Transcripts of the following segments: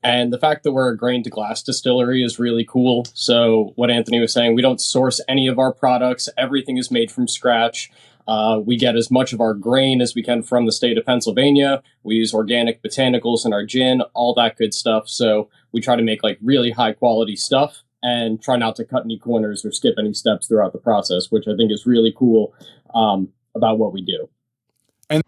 And the fact that we're a grain to glass distillery is really cool. So what Anthony was saying, we don't source any of our products. Everything is made from scratch. We get as much of our grain as we can from the state of Pennsylvania. We use organic botanicals in our gin, all that good stuff. So we try to make like really high quality stuff and try not to cut any corners or skip any steps throughout the process, which I think is really cool about what we do. And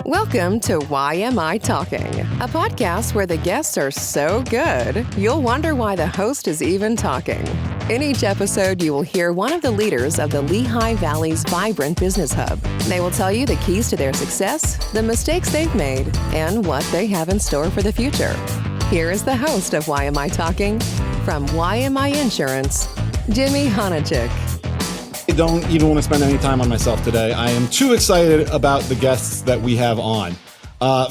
welcome to YMI Talking, a podcast where the guests are so good, you'll wonder why the host is even talking. In each episode, you will hear one of the leaders of the Lehigh Valley's vibrant business hub. They will tell you the keys to their success, the mistakes they've made, and what they have in store for the future. Here is the host of YMI Talking, from YMI Insurance, Jimmy Honachik. I don't even want to spend any time on myself today. I am too excited about the guests that we have on.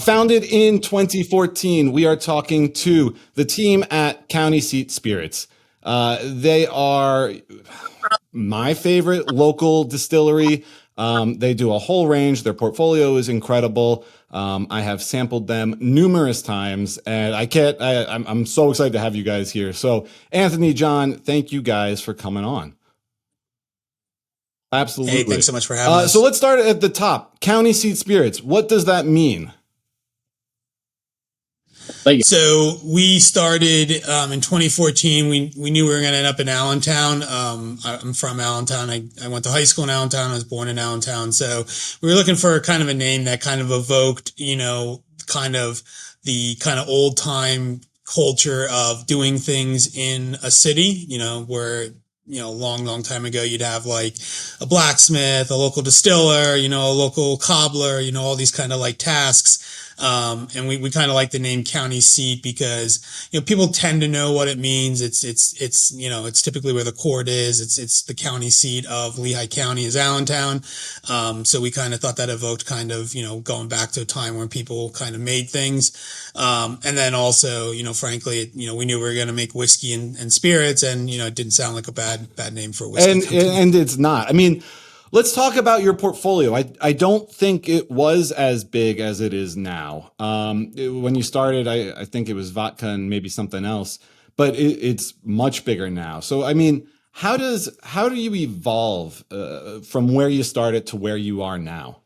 Founded in 2014, we are talking to the team at County Seat Spirits. They are my favorite local distillery. They do a whole range. Their portfolio is incredible. I have sampled them numerous times, and I'm so excited to have you guys here. So Anthony, John, thank you guys for coming on. Absolutely. Hey, thanks so much for having us. So let's start at the top. County Seat Spirits. What does that mean? So we started in 2014. We knew we were going to end up in Allentown. I'm from Allentown. I went to high school in Allentown. I was born in Allentown. So we were looking for kind of a name that kind of evoked, kind of the kind of old time culture of doing things in a city, where a long time ago, you'd have like a blacksmith, a local distiller, a local cobbler, all these kind of like tasks. And we kind of like the name County Seat because, people tend to know what it means. It's typically where the court is. It's the county seat of Lehigh County is Allentown. So we kind of thought that evoked kind of, going back to a time when people kind of made things. And then also, frankly, we knew we were going to make whiskey and spirits, and, it didn't sound like a bad name for a whiskey company. And it's not. I mean, let's talk about your portfolio. I don't think it was as big as it is now. When you started, I think it was vodka and maybe something else, but it's much bigger now. So, I mean, how do you evolve from where you started to where you are now?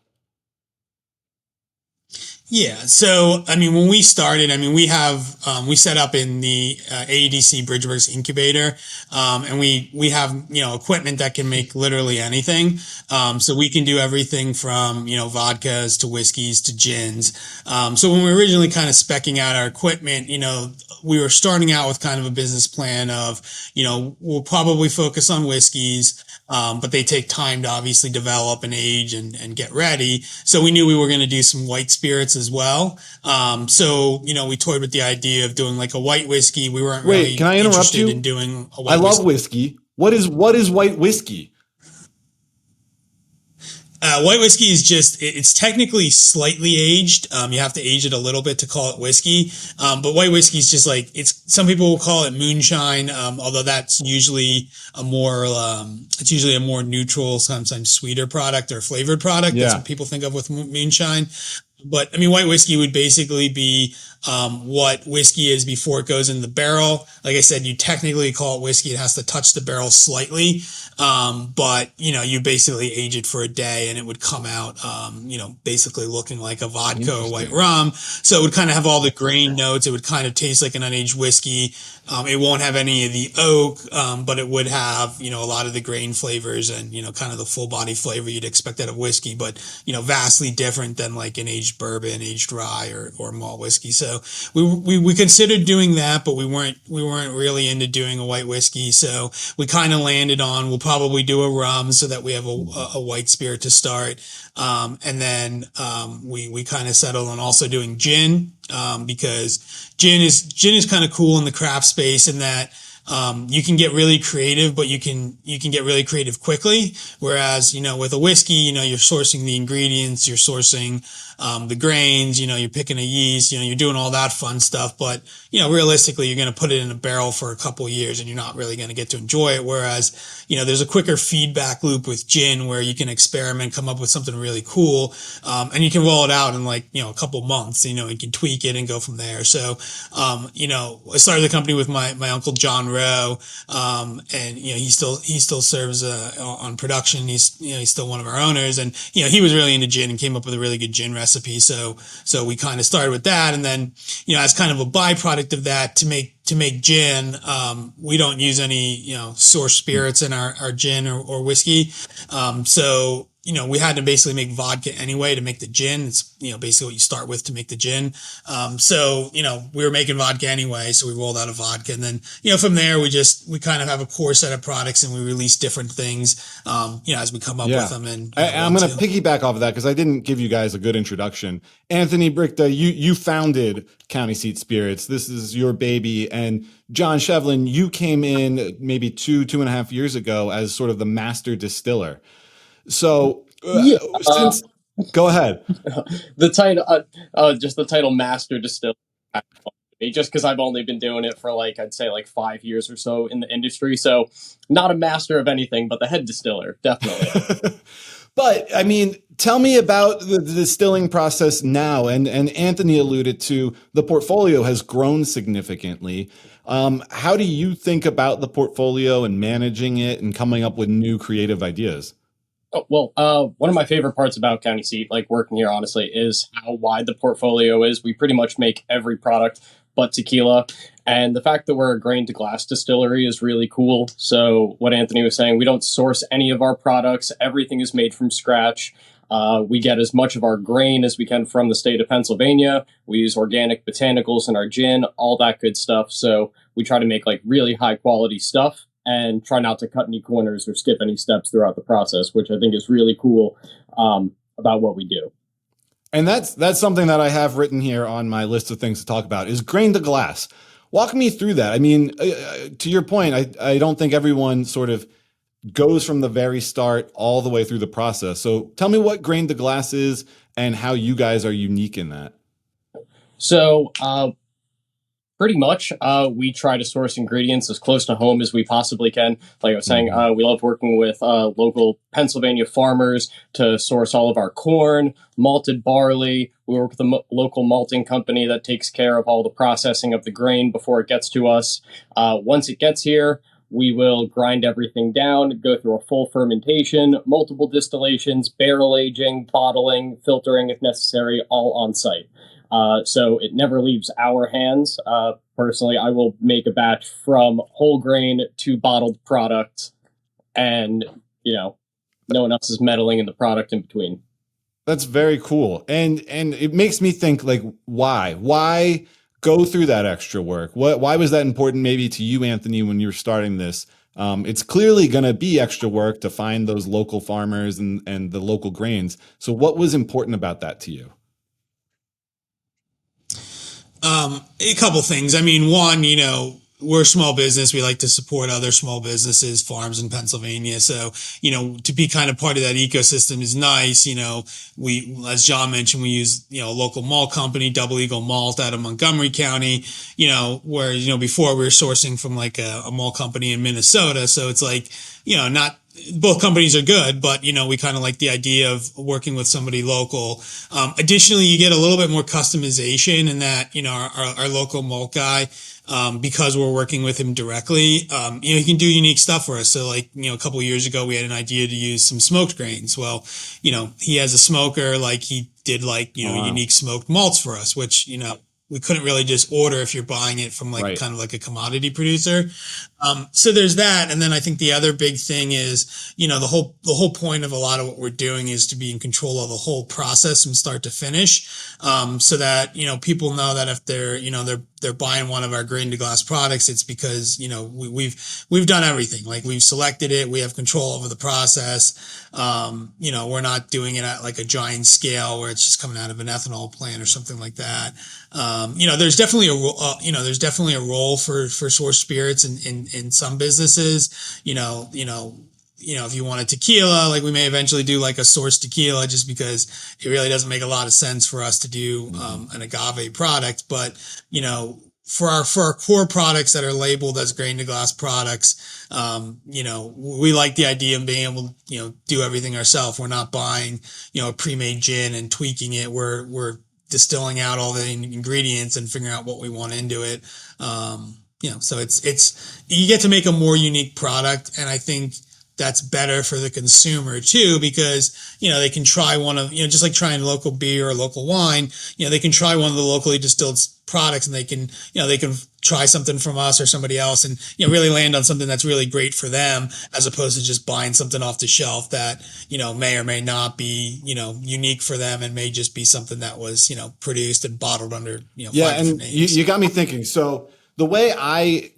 Yeah. So, I mean, when we started, we set up in the AEDC Bridgeworks incubator. And we have, equipment that can make literally anything. So we can do everything from, vodkas to whiskeys to gins. So when we were originally kind of speccing out our equipment, we were starting out with kind of a business plan of, we'll probably focus on whiskeys. But they take time to obviously develop and age and get ready. So we knew we were going to do some white spirits as well. So, we toyed with the idea of doing like a white whiskey. We weren't really can I interrupt interested you? in doing a white I love whiskey. What is white whiskey? White whiskey is it's technically slightly aged. You have to age it a little bit to call it whiskey. But white whiskey is just like, some people will call it moonshine. Although that's usually a more neutral, sometimes sweeter product or flavored product. Yeah. That's what people think of with moonshine. But white whiskey would basically be what whiskey is before it goes in the barrel. Like I said, you technically call it whiskey. It has to touch the barrel slightly. But you basically age it for a day and it would come out, basically looking like a vodka or white rum. So it would kind of have all the grain notes. It would kind of taste like an unaged whiskey. It won't have any of the oak, but it would have, a lot of the grain flavors and, kind of the full body flavor you'd expect out of whiskey, but, vastly different than like an aged bourbon, aged rye or malt whiskey. So we considered doing that, but we weren't really into doing a white whiskey. So we kind of landed on, we'll probably do a rum so that we have a white spirit to start. And then, we kind of settled on also doing gin, because gin is kind of cool in the craft space in that, you can get really creative, but you can get really creative quickly. Whereas, with a whiskey, you're sourcing the ingredients, you're sourcing, the grains, you're picking a yeast, you're doing all that fun stuff. But, realistically, you're going to put it in a barrel for a couple of years and you're not really going to get to enjoy it. Whereas, there's a quicker feedback loop with gin where you can experiment, come up with something really cool. And you can roll it out in like, a couple months, you can tweak it and go from there. So, I started the company with my uncle John Rowe, and he still serves on production. He's still one of our owners, and he was really into gin and came up with a really good gin recipe. So we kind of started with that, and then as kind of a byproduct of that, to make gin, we don't use any source spirits in our gin or whiskey. So we had to basically make vodka anyway to make the gin. It's, basically what you start with to make the gin. So we were making vodka anyway, so we rolled out a vodka. And then, from there, we kind of have a core set of products and we release different things, as we come up with them. And I'm going to piggyback off of that because I didn't give you guys a good introduction. Anthony Brichta, you founded County Seat Spirits. This is your baby. And John Shevlin, you came in maybe 2.5 years ago as sort of the Master Distiller. So, go ahead. The title, just the title Master Distiller, just because I've only been doing it for I'd say 5 years or so in the industry. So not a master of anything, but the head distiller, definitely. But I mean, tell me about the distilling process now. And Anthony alluded to the portfolio has grown significantly. How do you think about the portfolio and managing it and coming up with new creative ideas? Oh, well, one of my favorite parts about County Seat, working here, honestly, is how wide the portfolio is. We pretty much make every product but tequila. And the fact that we're a grain to glass distillery is really cool. So what Anthony was saying, we don't source any of our products. Everything is made from scratch. We get as much of our grain as we can from the state of Pennsylvania. We use organic botanicals in our gin, all that good stuff. So we try to make really high quality stuff and try not to cut any corners or skip any steps throughout the process, which I think is really cool about what we do. And that's something that I have written here on my list of things to talk about is grain to glass. Walk me through that. I mean, to your point, I don't think everyone sort of goes from the very start all the way through the process. So tell me what grain to glass is and how you guys are unique in that. So pretty much, we try to source ingredients as close to home as we possibly can. Like I was saying, we love working with local Pennsylvania farmers to source all of our corn, malted barley. We work with a local malting company that takes care of all the processing of the grain before it gets to us. Once it gets here, we will grind everything down, go through a full fermentation, multiple distillations, barrel aging, bottling, filtering if necessary, all on site. So it never leaves our hands. Personally, I will make a batch from whole grain to bottled product, and no one else is meddling in the product in between. That's very cool, and it makes me think why go through that extra work? Why was that important maybe to you, Anthony, when you were starting this? It's clearly going to be extra work to find those local farmers and the local grains. So what was important about that to you? A couple things. I mean, one, we're a small business. We like to support other small businesses, farms in Pennsylvania. So, to be kind of part of that ecosystem is nice. We, as John mentioned, we use, a local malt company, Double Eagle Malt out of Montgomery County, where, before we were sourcing from a malt company in Minnesota. So it's not, both companies are good, but, we kind of like the idea of working with somebody local. Additionally, you get a little bit more customization in that, our local malt guy, because we're working with him directly, he can do unique stuff for us. So a couple of years ago, we had an idea to use some smoked grains. Well, he has a smoker, he did unique smoked malts for us, which, we couldn't really just order if you're buying it from kind of a commodity producer. So there's that. And then I think the other big thing is, the whole point of a lot of what we're doing is to be in control of the whole process from start to finish. So that, people know that if they're buying one of our grain to glass products, it's because, we've done everything. We've selected it. We have control over the process. We're not doing it at a giant scale where it's just coming out of an ethanol plant or something like that. There's definitely a role for source spirits in some businesses, if you want a tequila, like we may eventually do like a sourced tequila, just because it really doesn't make a lot of sense for us to do an agave product. But for our core products that are labeled as grain to glass products, we like the idea of being able to do everything ourselves. We're not buying a pre-made gin and tweaking it. We're distilling out all the ingredients and figuring out what we want into it. So it's you get to make a more unique product, and I think that's better for the consumer too, because they can try one of just like trying local beer or local wine. They can try one of the locally distilled products, and they can try something from us or somebody else, and really land on something that's really great for them, as opposed to just buying something off the shelf that may or may not be unique for them, and may just be something that was produced and bottled under yeah. And you got me thinking. So the way I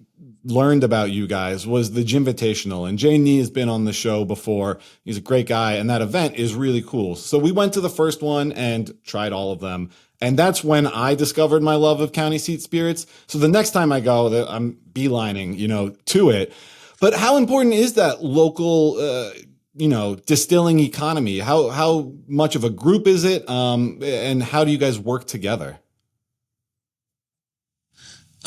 learned about you guys was the Gymvitational, and Jay Nee has been on the show before. He's a great guy, and that event is really cool. So we went to the first one and tried all of them, and that's when I discovered my love of County Seat spirits. So the next time I go, I'm beelining to it. But how important is that local distilling economy? How much of a group is it, and how do you guys work together?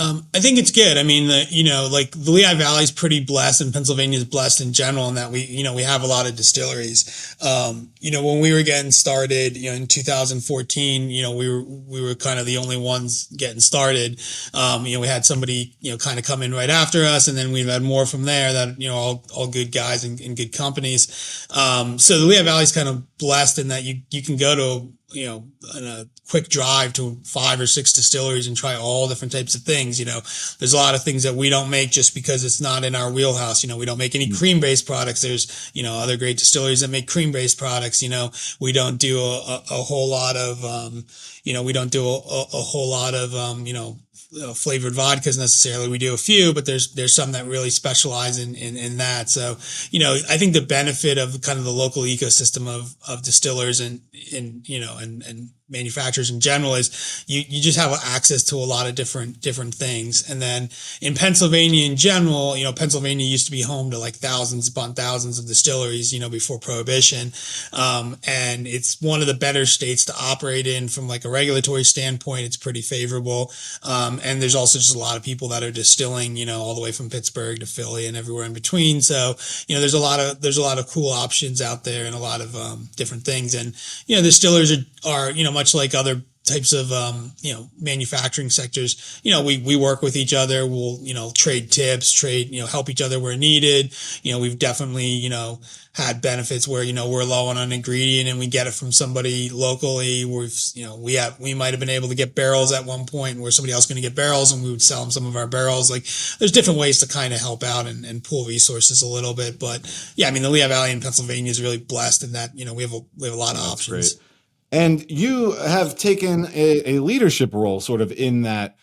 I think it's good. I mean, like the Lehigh Valley is pretty blessed, and Pennsylvania is blessed in general in that we have a lot of distilleries. When we were getting started, in 2014, we were kind of the only ones getting started. We had somebody, kind of come in right after us, and then we've had more from there that, all good guys and good companies. So the Lehigh Valley is kind of blessed in that you can go to, in a quick drive to 5 or 6 distilleries and try all different types of things. There's a lot of things that we don't make just because it's not in our wheelhouse. We don't make any cream-based products. There's, other great distilleries that make cream-based products. We don't do a whole lot of, flavored vodkas necessarily. We do a few, but there's some that really specialize in that. So, I think the benefit of kind of the local ecosystem of distillers and manufacturers in general is you just have access to a lot of different things. And then in Pennsylvania in general, Pennsylvania used to be home to like thousands upon thousands of distilleries, before Prohibition. And it's one of the better states to operate in from like a regulatory standpoint. It's pretty favorable. And there's also just a lot of people that are distilling, all the way from Pittsburgh to Philly and everywhere in between. So, there's a lot of cool options out there and a lot of different things. And, distillers are much like other types of, manufacturing sectors, we work with each other. We'll, trade tips, help each other where needed. We've definitely, had benefits where, we're low on an ingredient and we get it from somebody locally. We might have been able to get barrels at one point where somebody else going to get barrels, and we would sell them some of our barrels. Like there's different ways to kind of help out and pool resources a little bit. But yeah, I mean, the Lehigh Valley in Pennsylvania is really blessed in that, we have a lot of options. Great. And you have taken a leadership role sort of in that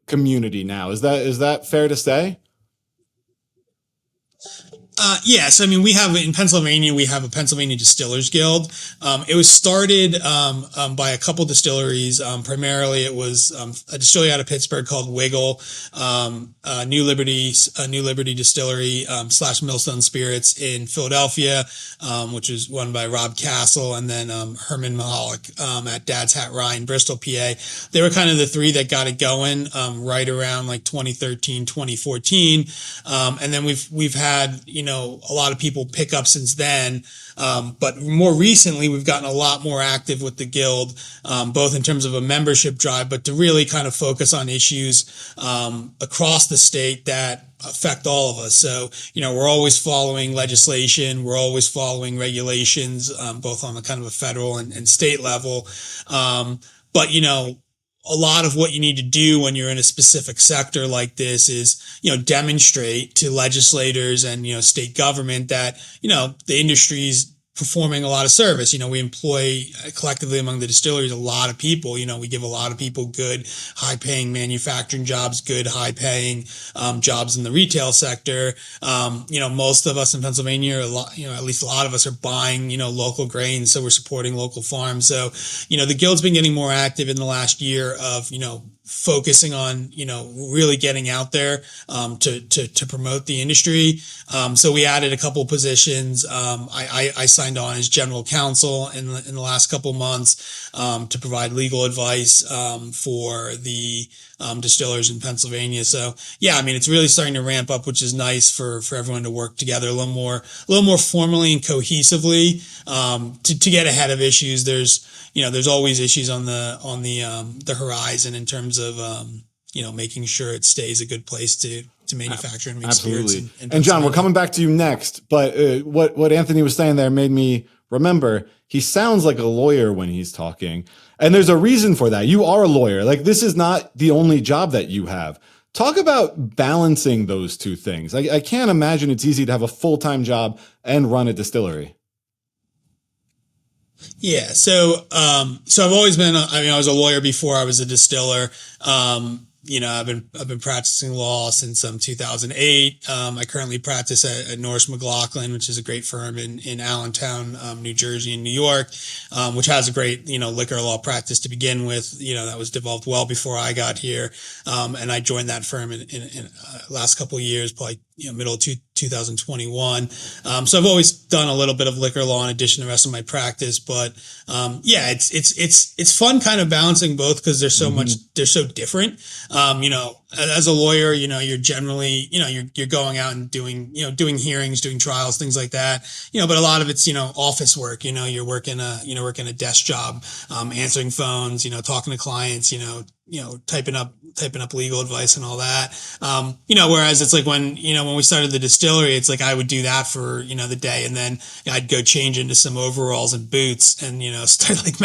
community now. Is that fair to say? Yes. I mean, in Pennsylvania, we have a Pennsylvania Distillers Guild. It was started, by a couple distilleries. Primarily it was, a distillery out of Pittsburgh called Wiggle, New Liberty Distillery, / Millstone Spirits in Philadelphia, which was run by Rob Counsel, and then, Herman Mahalik, at Dad's Hat Rye in Bristol, PA. They were kind of the three that got it going, right around like 2013, 2014. And then we've had, a lot of people pick up since then. But more recently, we've gotten a lot more active with the guild, both in terms of a membership drive, but to really kind of focus on issues, across the state that affect all of us. So, we're always following legislation. We're always following regulations, both on the kind of a federal and state level. But, a lot of what you need to do when you're in a specific sector like this is, demonstrate to legislators and, state government that, the industry's performing a lot of service. We employ collectively among the distilleries a lot of people. We give a lot of people good, high-paying manufacturing jobs, good, high-paying jobs in the retail sector. Most of us in Pennsylvania, at least a lot of us are buying, local grains, so we're supporting local farms. So, the guild's been getting more active in the last year of, focusing on, really getting out there, to promote the industry. So we added a couple positions. I signed on as general counsel in the last couple months, to provide legal advice, for the, distillers in Pennsylvania. So yeah, I mean, it's really starting to ramp up, which is nice for everyone to work together a little more formally and cohesively, to get ahead of issues. There's always issues on the horizon in terms of, making sure it stays a good place to manufacture and make spirits. Absolutely. And John, we're coming back to you next, but what Anthony was saying there made me remember he sounds like a lawyer when he's talking. And there's a reason for that. You are a lawyer. Like, this is not the only job that you have. Talk about balancing those two things. I can't imagine it's easy to have a full-time job and run a distillery. Yeah. So I've always been, I was a lawyer before I was a distiller. I've been practicing law since 2008. I currently practice at Norris McLaughlin, which is a great firm in Allentown, New Jersey and New York, which has a great, liquor law practice to begin with, that was developed well before I got here. And I joined that firm in last couple of years, probably, middle of 2021. So I've always done a little bit of liquor law in addition to the rest of my practice, but, it's fun kind of balancing both because there's so much, they're so different. As a lawyer, you're generally, you're going out and doing hearings, doing trials, things like that, but a lot of it's, office work, you're working a desk job, answering phones, talking to clients, typing up legal advice and all that. Whereas it's like when we started the distillery, it's like I would do that for, the day. And then I'd go change into some overalls and boots and, start like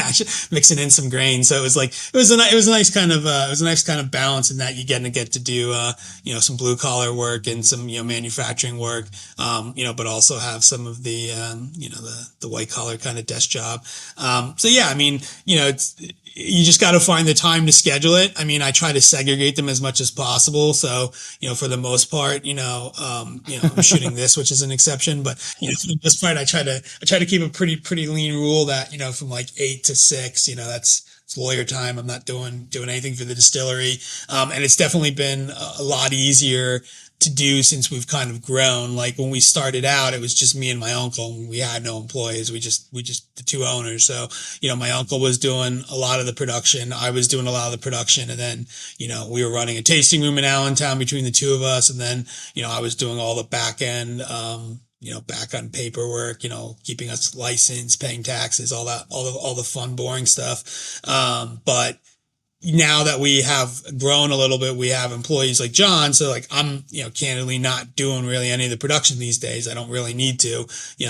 mixing in some grain. So it was like, it was a nice kind of balance in that you get to do, some blue collar work and some, manufacturing work, but also have some of the, the white collar kind of desk job. So yeah, I mean, you just got to find the time to schedule it. I mean, I try to segregate them as much as possible. So, for the most part, I'm shooting this, which is an exception, but, for the most part, I try to keep a pretty lean rule that, from like 8 to 6, it's lawyer time. I'm not doing anything for the distillery. And it's definitely been a lot easier to do since we've kind of grown. Like when we started out, it was just me and my uncle. We had no employees. We just the two owners. So, my uncle was doing a lot of the production. I was doing a lot of the production. And then, we were running a tasting room in Allentown between the two of us. And then, I was doing all the back end, back on paperwork, keeping us licensed, paying taxes, all the fun, boring stuff. But now that we have grown a little bit, we have employees like John. So like I'm, candidly not doing really any of the production these days. I don't really need to.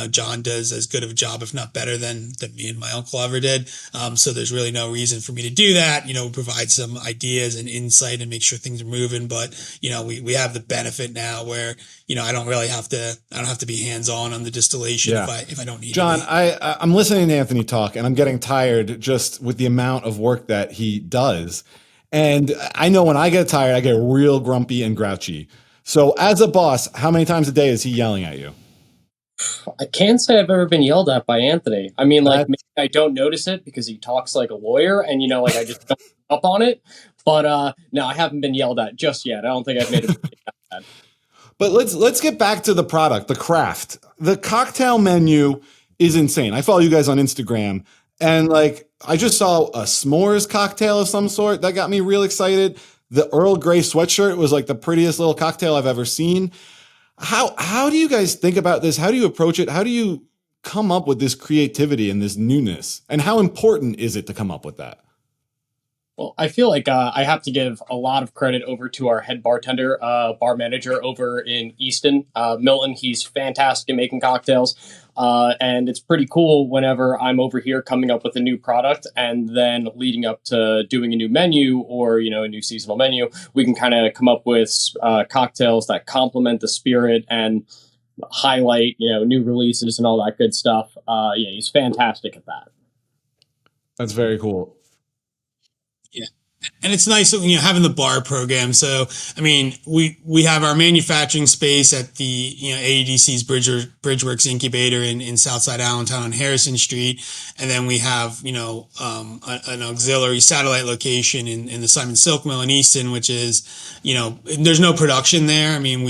John does as good of a job, if not better than me and my uncle ever did. So there's really no reason for me to do that. Provide some ideas and insight and make sure things are moving. But, we have the benefit now where, I don't have to be hands-on on the distillation if I don't need John, to be. I'm listening to Anthony talk and I'm getting tired just with the amount of work that he does. And I know when I get tired, I get real grumpy and grouchy. So as a boss, how many times a day is he yelling at you? I can't say I've ever been yelled at by Anthony. I mean, like, maybe I don't notice it because he talks like a lawyer and, I just don't pick up on it. But no, I haven't been yelled at just yet. I don't think I've made it bad. But let's get back to the product, the craft. The cocktail menu is insane. I follow you guys on Instagram. And like, I just saw a s'mores cocktail of some sort that got me real excited. The Earl Grey sweatshirt was like the prettiest little cocktail I've ever seen. How do you guys think about this? How do you approach it? How do you come up with this creativity and this newness? And how important is it to come up with that? Well, I feel like I have to give a lot of credit over to our head bartender, bar manager over in Easton, Milton. He's fantastic at making cocktails. And it's pretty cool whenever I'm over here coming up with a new product and then leading up to doing a new menu or, a new seasonal menu, we can kind of come up with cocktails that complement the spirit and highlight, new releases and all that good stuff. He's fantastic at that. That's very cool. Yeah. And it's nice, having the bar program. So, I mean, we have our manufacturing space at the, AEDC's Bridgeworks incubator in Southside Allentown on Harrison Street. And then we have, an auxiliary satellite location in the Simon Silk Mill in Easton, which is, there's no production there. I mean,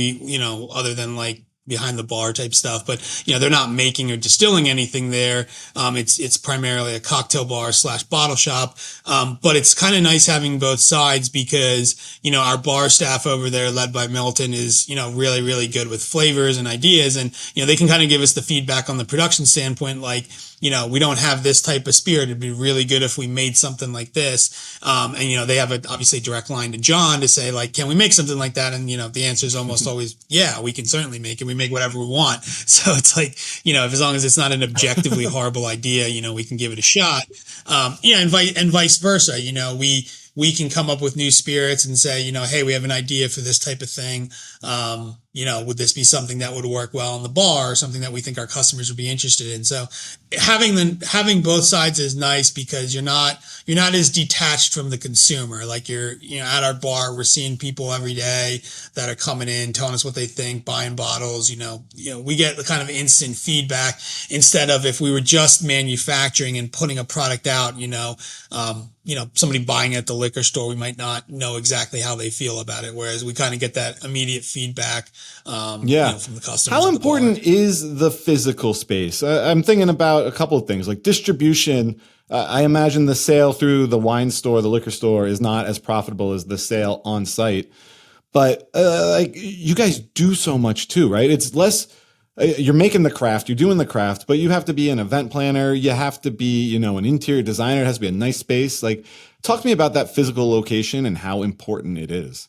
other than like behind the bar type stuff, but they're not making or distilling anything there. It's primarily a cocktail bar / bottle shop. But it's kind of nice having both sides because, our bar staff over there led by Milton is, really, really good with flavors and ideas. And, they can kind of give us the feedback on the production standpoint, like, we don't have this type of spirit. It'd be really good if we made something like this. And, they have obviously direct line to John to say like, can we make something like that? And, the answer is almost always, yeah, we can certainly make it. We make whatever we want. So it's like, if as long as it's not an objectively horrible idea, we can give it a shot. And vice versa. We can come up with new spirits and say, hey, we have an idea for this type of thing. Would this be something that would work well in the bar or something that we think our customers would be interested in? So having both sides is nice because you're not as detached from the consumer. Like you're at our bar, we're seeing people every day that are coming in, telling us what they think, buying bottles, we get the kind of instant feedback instead of if we were just manufacturing and putting a product out, somebody buying it at the liquor store, we might not know exactly how they feel about it. Whereas we kind of get that immediate feedback, from the customers. How important is the physical space? I'm thinking about a couple of things like distribution. I imagine the sale through the wine store, the liquor store is not as profitable as the sale on site, but like you guys do so much too, right? It's less, you're making the craft, you're doing the craft, but you have to be an event planner. You have to be, an interior designer. It has to be a nice space. Like talk to me about that physical location and how important it is.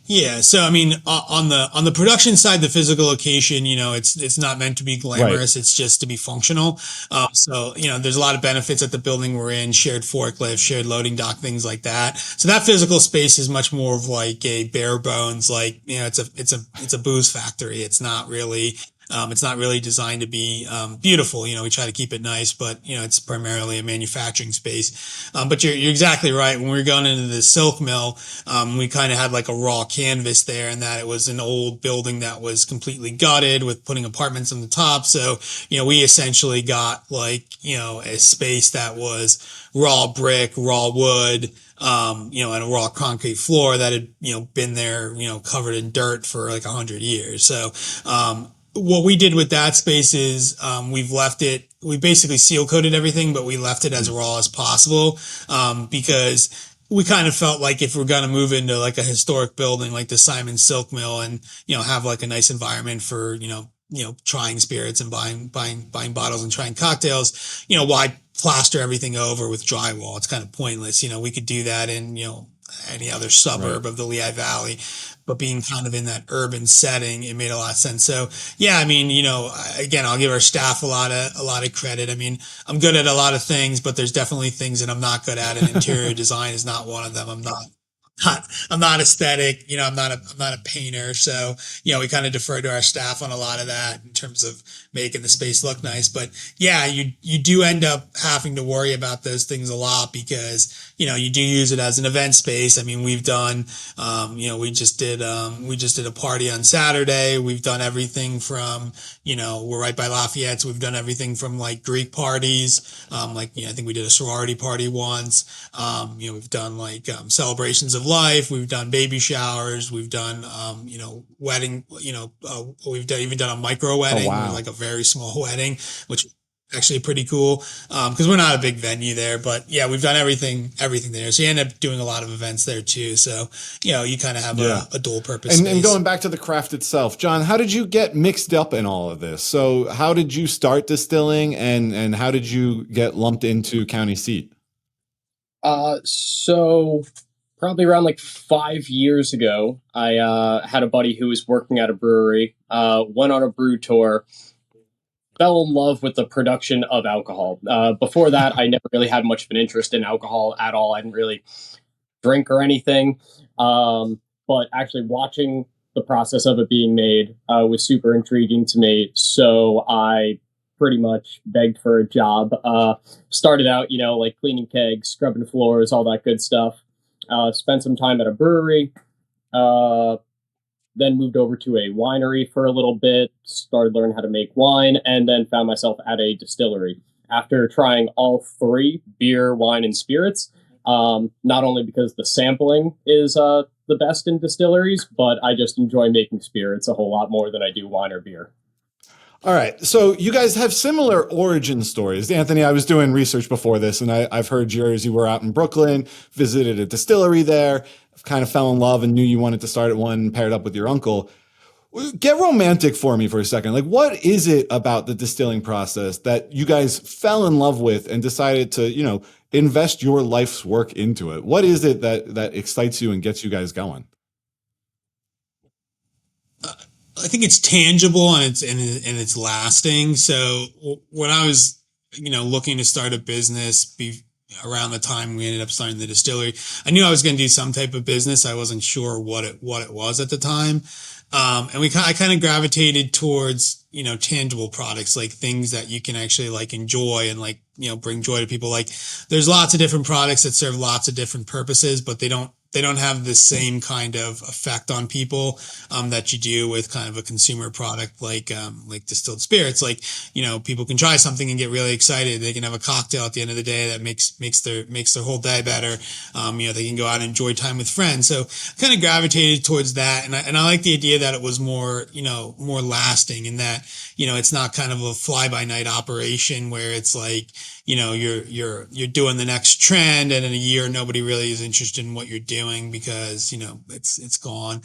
Yeah. So, I mean, on the production side, the physical location, it's not meant to be glamorous. Right. It's just to be functional. So, there's a lot of benefits at the building we're in, shared forklift, shared loading dock, things like that. So that physical space is much more of like a bare bones, like, it's a booze factory. It's not really designed to be beautiful. We try to keep it nice, but it's primarily a manufacturing space. But you're exactly right. When we were going into the silk mill, we kind of had like a raw canvas there, and that it was an old building that was completely gutted with putting apartments on the top. So we essentially got like a space that was raw brick, raw wood. And a raw concrete floor that had, been there, covered in dirt for like 100 years. So, what we did with that space is we basically seal coated everything, but we left it as raw as possible because we kind of felt like if we're going to move into like a historic building like the Simon Silk Mill and, have like a nice environment for, trying spirits and buying bottles and trying cocktails, why plaster everything over with drywall? It's kind of pointless. We could do that in, any other suburb of the Lehigh Valley. But being kind of in that urban setting, it made a lot of sense. So yeah, I mean, again, I'll give our staff a lot of credit. I mean, I'm good at a lot of things, but there's definitely things that I'm not good at, and interior design is not one of them. I'm not aesthetic, I'm not a painter. So, we kind of defer to our staff on a lot of that in terms of making the space look nice. But yeah, you do end up having to worry about those things a lot because, you do use it as an event space. I mean, we've done, we just did a party on Saturday. We've done everything from, we're right by Lafayette. So we've done everything from like Greek parties. I think we did a sorority party once. We've done like, celebrations of life. We've done baby showers. We've done, wedding, even done a micro wedding, like a very small wedding, which is actually pretty cool. Cause we're not a big venue there, but yeah, we've done everything there. So you end up doing a lot of events there too. So, you kind of have a dual purpose. And going back to the craft itself, John, how did you get mixed up in all of this? So how did you start distilling and how did you get lumped into county seat? So probably around like 5 years ago, I had a buddy who was working at a brewery, went on a brew tour, fell in love with the production of alcohol. Before that, I never really had much of an interest in alcohol at all. I didn't really drink or anything. But actually watching the process of it being made was super intriguing to me. So I pretty much begged for a job. Started out, like cleaning kegs, scrubbing floors, all that good stuff. Spent some time at a brewery. Uh, then moved over to a winery for a little bit, started learning how to make wine, and then found myself at a distillery. After trying all three, beer, wine, and spirits, not only because the sampling is the best in distilleries, but I just enjoy making spirits a whole lot more than I do wine or beer. All right. So you guys have similar origin stories. Anthony, I was doing research before this, and I've heard yours. You were out in Brooklyn, visited a distillery there, kind of fell in love and knew you wanted to start at one, paired up with your uncle. Get romantic for me for a second. Like, what is it about the distilling process that you guys fell in love with and decided to, invest your life's work into it? What is it that excites you and gets you guys going? I think it's tangible and it's lasting. So when I was, looking to start a business around the time we ended up starting the distillery, I knew I was going to do some type of business. I wasn't sure what it was at the time. And I kind of gravitated towards, tangible products, like things that you can actually like enjoy and like, bring joy to people. Like there's lots of different products that serve lots of different purposes, but they don't have the same kind of effect on people that you do with kind of a consumer product like distilled spirits. Like, people can try something and get really excited. They can have a cocktail at the end of the day that makes their whole day better. They can go out and enjoy time with friends. So kind of gravitated towards that. And I like the idea that it was more lasting, and that, it's not kind of a fly by night operation where it's like, you're doing the next trend, and in a year nobody really is interested in what you're doing because it's gone.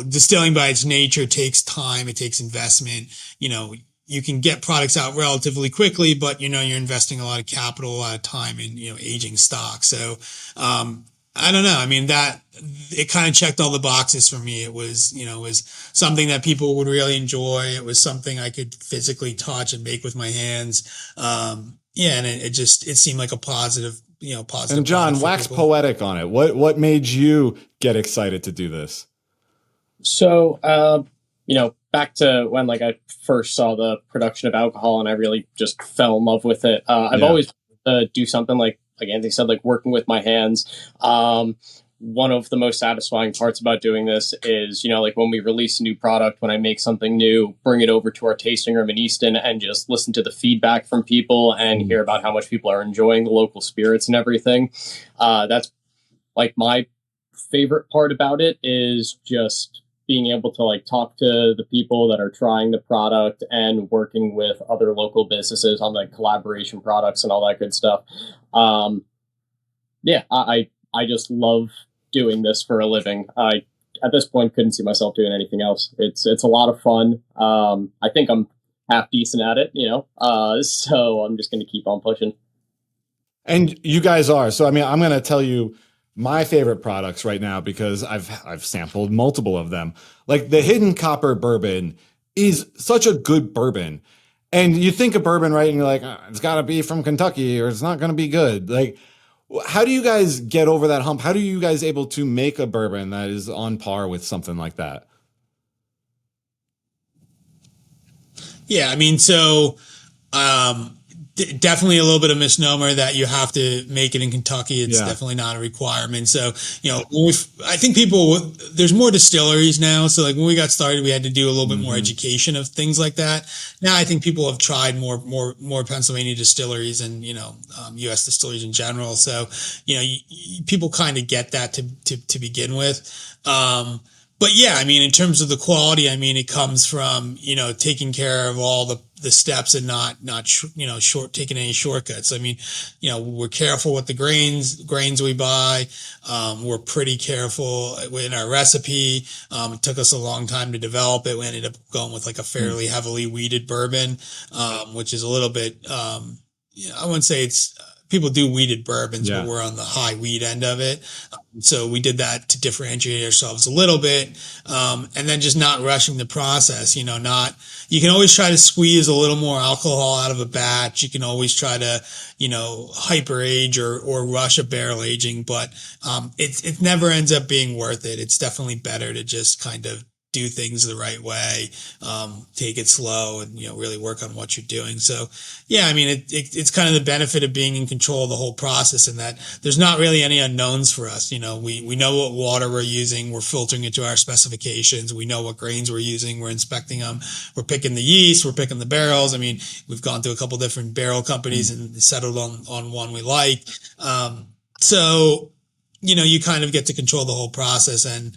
Distilling by its nature takes time, it takes investment. You can get products out relatively quickly, but you're investing a lot of capital, a lot of time in aging stock. So I don't know. I mean, that it kind of checked all the boxes for me. It was, was something that people would really enjoy. It was something I could physically touch and make with my hands. And it seemed like a positive, positive. And John, wax poetic on it. What made you get excited to do this? So, back to when I first saw the production of alcohol and I really just fell in love with it. I've always do something like Anthony said, like working with my hands. One of the most satisfying parts about doing this is, when we release a new product, when I make something new, bring it over to our tasting room in Easton and just listen to the feedback from people and hear about how much people are enjoying the local spirits and everything. That's like my favorite part about it, is just being able to talk to the people that are trying the product and working with other local businesses on collaboration products and all that good stuff. I just love doing this for a living. I, at this point, couldn't see myself doing anything else. It's a lot of fun. I think I'm half decent at it, so I'm just going to keep on pushing. And you guys are. So, I'm going to tell you my favorite products right now because I've sampled multiple of them. Like the Hidden Copper bourbon is such a good bourbon. And you think of bourbon, right? And you're like, it's got to be from Kentucky or it's not going to be good. Like, how do you guys get over that hump? How do you guys able to make a bourbon that is on par with something like that? Yeah, definitely a little bit of misnomer that you have to make it in Kentucky. It's definitely not a requirement. So, I think there's more distilleries now. So when we got started, we had to do a little bit more education of things like that. Now I think people have tried more Pennsylvania distilleries and, U.S. distilleries in general. So, people kind of get that to begin with. But yeah, in terms of the quality, it comes from, taking care of all the steps and not taking any shortcuts. We're careful with the grains we buy. We're pretty careful in our recipe. It took us a long time to develop it. We ended up going with a fairly heavily wheated bourbon, which is a little bit, I wouldn't say it's, people do wheated bourbons, but we're on the high wheat end of it. So we did that to differentiate ourselves a little bit. And then just not rushing the process, you can always try to squeeze a little more alcohol out of a batch. You can always try to, hyper age or rush a barrel aging, but, it never ends up being worth it. It's definitely better to just kind of do things the right way, take it slow, and really work on what you're doing. So yeah, I mean, it's kind of the benefit of being in control of the whole process, in that there's not really any unknowns for us. We know what water we're using, we're filtering it to our specifications, we know what grains we're using, we're inspecting them, we're picking the yeast, we're picking the barrels. I mean, we've gone to a couple different barrel companies and settled on one we like. So you kind of get to control the whole process, and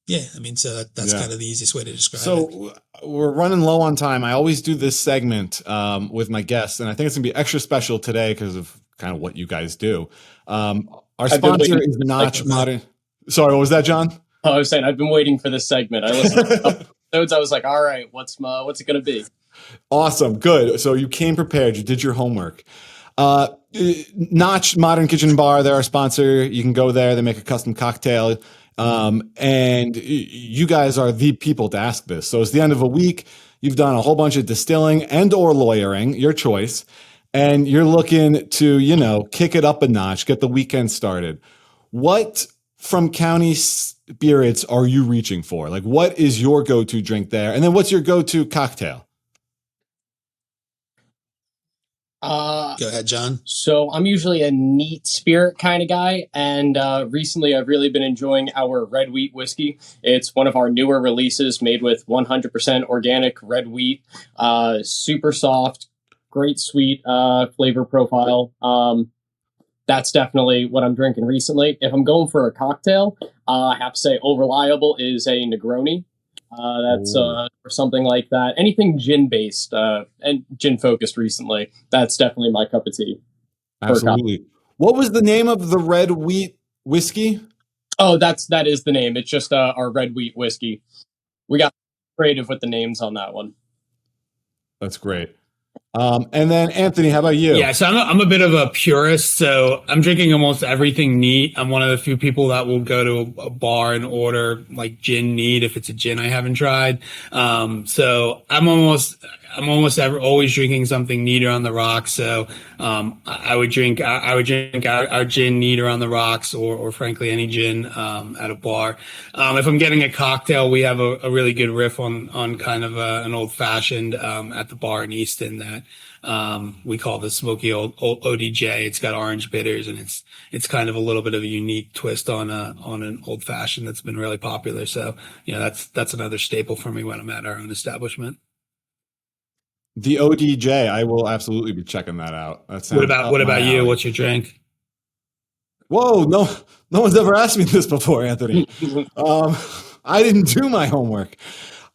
yeah, I mean, so that's kind of the easiest way to describe it. So we're running low on time. I always do this segment with my guests, and I think it's gonna be extra special today because of kind of what you guys do. Our sponsor is Notch Modern. Sorry, what was that, John? Oh, I was saying I've been waiting for this segment. I listened to a couple episodes. I was like, all right, what's it going to be? Awesome, good. So you came prepared. You did your homework. Notch Modern Kitchen and Bar, they're our sponsor. You can go there. They make a custom cocktail. And you guys are the people to ask this. So it's the end of a week. You've done a whole bunch of distilling and or lawyering, your choice. And you're looking to, kick it up a notch, get the weekend started. What from County Spirits are you reaching for? Like, what is your go-to drink there? And then what's your go-to cocktail? Go ahead, John. So I'm usually a neat spirit kind of guy, and recently I've really been enjoying our red wheat whiskey. It's one of our newer releases, made with 100% organic red wheat, super soft, great sweet flavor profile. That's definitely what I'm drinking recently. If I'm going for a cocktail, I have to say Reliable is a Negroni. That's or something like that. Anything gin based and gin focused recently. That's definitely my cup of tea. Absolutely. What was the name of the red wheat whiskey? Oh, that is the name. It's just our red wheat whiskey. We got creative with the names on that one. That's great. And then Anthony, how about you? Yeah, so I'm a bit of a purist, so I'm drinking almost everything neat. I'm one of the few people that will go to a bar and order like gin neat if it's a gin I haven't tried. So I'm always always drinking something neater on the rocks. So I would drink our gin neater on the rocks, or frankly any gin at a bar. If I'm getting a cocktail, we have a really good riff on kind of an old fashioned at the bar in Easton that we call the smoky old ODJ. It's got orange bitters, and it's kind of a little bit of a unique twist on an old fashioned that's been really popular. So that's another staple for me when I'm at our own establishment. The ODJ, I will absolutely be checking that out. What about you? What's your drink? Whoa, no one's ever asked me this before, Anthony. I didn't do my homework.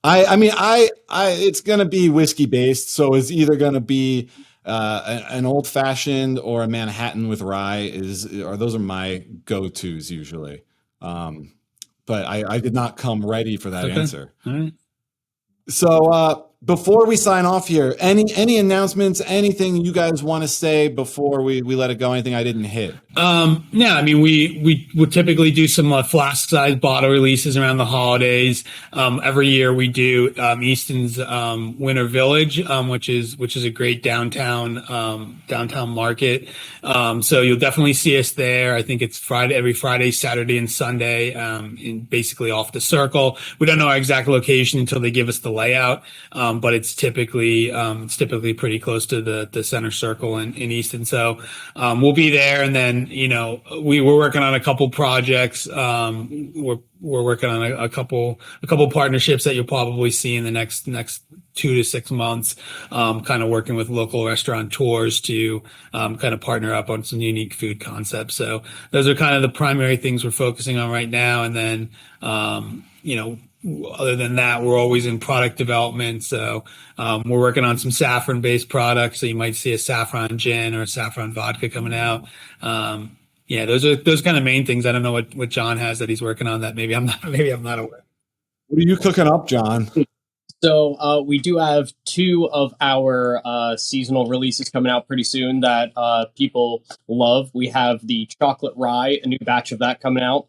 I mean, it's gonna be whiskey based, so it's either gonna be an old fashioned or a Manhattan with rye. Those are my go-tos usually. But I did not come ready for that answer. All right. So before we sign off here, any announcements, anything you guys want to say before we let it go? Anything I didn't hit? Yeah, I mean, we would typically do some flask size bottle releases around the holidays. Every year we do Easton's Winter Village, which is a great downtown market. So you'll definitely see us there. I think it's every Friday, Saturday, and Sunday, basically off the Circle. We don't know our exact location until they give us the layout, but it's typically pretty close to the center circle in Easton. So we'll be there, and then we're working on a couple projects. We're working on a couple partnerships that you'll probably see in the next 2 to 6 months. Kind of working with local restaurateurs to kind of partner up on some unique food concepts. So those are kind of the primary things we're focusing on right now. And then other than that, we're always in product development. So we're working on some saffron-based products. So you might see a saffron gin or a saffron vodka coming out. Those kind of main things. I don't know what John has that he's working on that maybe I'm not aware. What are you cooking up, John? So we do have 2 of our seasonal releases coming out pretty soon that people love. We have the chocolate rye, a new batch of that coming out.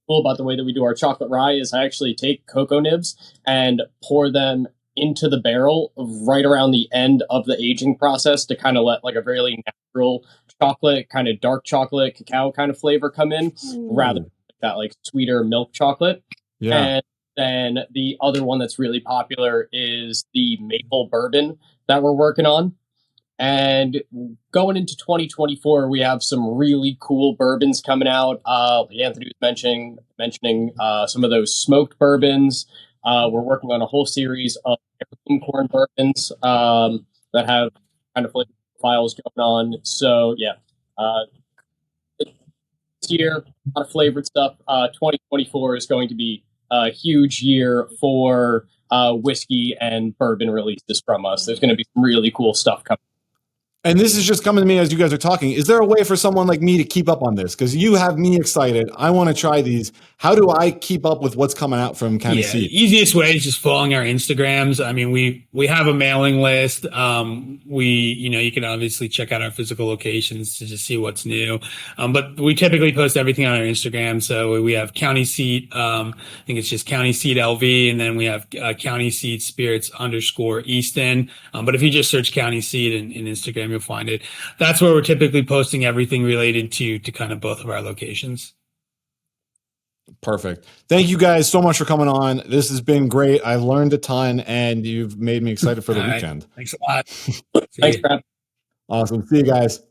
Cool about the way that we do our chocolate rye is I actually take cocoa nibs and pour them into the barrel right around the end of the aging process to kind of let like a really natural chocolate, kind of dark chocolate, cacao kind of flavor come in rather than that like sweeter milk chocolate. Yeah. And then the other one that's really popular is the maple bourbon that we're working on. And going into 2024, we have some really cool bourbons coming out. Anthony was mentioning some of those smoked bourbons. We're working on a whole series of corn bourbons that have kind of flavor profiles going on. So yeah, this year, a lot of flavored stuff. 2024 is going to be a huge year for whiskey and bourbon releases from us. There's going to be some really cool stuff coming. And this is just coming to me as you guys are talking. Is there a way for someone like me to keep up on this? Because you have me excited. I want to try these. How do I keep up with what's coming out from County Seat? The easiest way is just following our Instagrams. I mean, we have a mailing list. You can obviously check out our physical locations to just see what's new. But we typically post everything on our Instagram. So we have County Seat. I think it's just County Seat LV, and then we have County Seat Spirits _Easton. But if you just search County Seat in Instagram, you'll find it. That's where we're typically posting everything related to kind of both of our locations. Perfect. Thank you guys so much for coming on. This has been great. I learned a ton, and you've made me excited for the weekend. Thanks a lot. Thanks, Brad. Awesome. See you guys.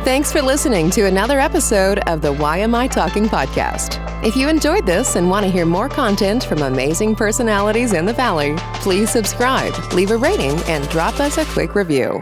Thanks for listening to another episode of the YMI Talking Podcast. If you enjoyed this and want to hear more content from amazing personalities in the Valley, please subscribe, leave a rating, and drop us a quick review.